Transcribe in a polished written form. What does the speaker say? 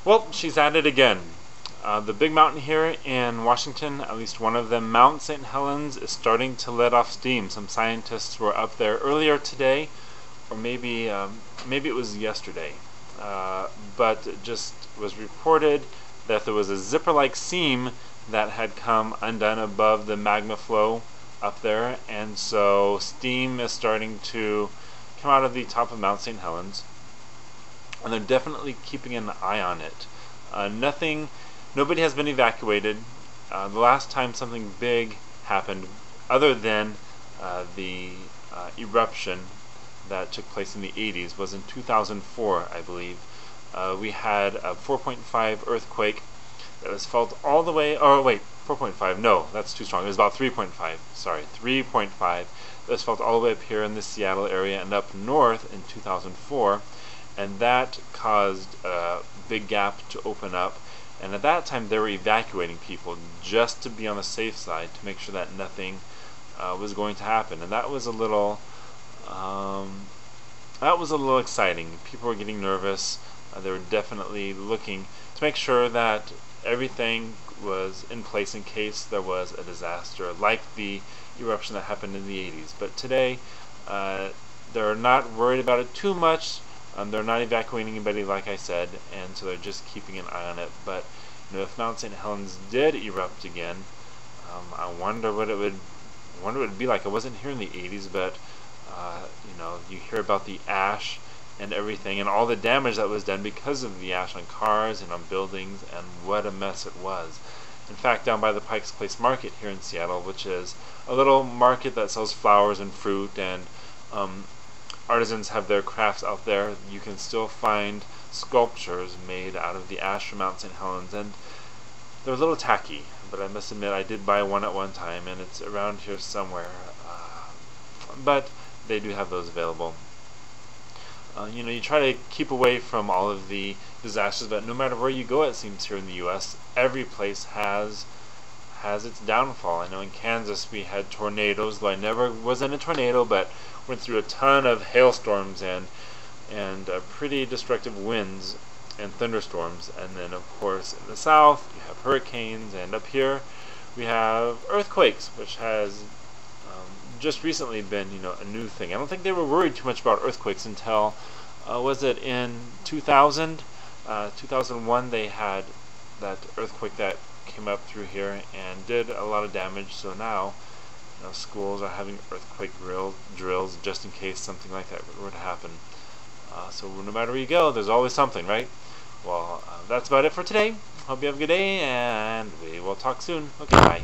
Well, she's at it again. The big mountain here in Washington, at least one of them, Mount St. Helens, is starting to let off steam. Some scientists were up there earlier today, or maybe it was yesterday, but it just was reported that there was a zipper-like seam that had come undone above the magma flow up there, and so steam is starting to come out of the top of Mount St. Helens, and they're definitely keeping an eye on it. Nobody has been evacuated. The last time something big happened, other than the eruption that took place in the 80s, was in 2004, I believe. We had a 4.5 earthquake that was felt all the way, 4.5, no, that's too strong. It was about 3.5, sorry, 3.5. That was felt all the way up here in the Seattle area and up north in 2004, and that caused a big gap to open up. And at that time, they were evacuating people just to be on the safe side, to make sure that nothing was going to happen. And that was a little exciting. People were getting nervous. They were definitely looking to make sure that everything was in place in case there was a disaster, like the eruption that happened in the 80s. But today, they're not worried about it too much. They're not evacuating anybody, like I said, and so they're just keeping an eye on it. But if Mount St. Helens did erupt again, I wonder what it would be like. I wasn't here in the 80s, but you hear about the ash and everything, and all the damage that was done because of the ash on cars and on buildings, and what a mess it was. In fact, down by the Pike's Place Market here in Seattle, which is a little market that sells flowers and fruit, and artisans have their crafts out there, you can still find sculptures made out of the ash from Mount St. Helens, and they're a little tacky, but I must admit I did buy one at one time, and it's around here somewhere. But they do have those available. You try to keep away from all of the disasters, but no matter where you go, it seems here in the U.S., every place has its downfall. I know in Kansas we had tornadoes, though I never was in a tornado, but went through a ton of hailstorms and pretty destructive winds and thunderstorms. And then of course in the south you have hurricanes, and up here we have earthquakes, which has just recently been a new thing. I don't think they were worried too much about earthquakes until was it in 2000 2001 they had that earthquake that came up through here and did a lot of damage. So now schools are having earthquake drills just in case something like that were to happen. So no matter where you go, there's always something, right? Well, that's about it for today. Hope you have a good day, and we will talk soon. Okay, bye.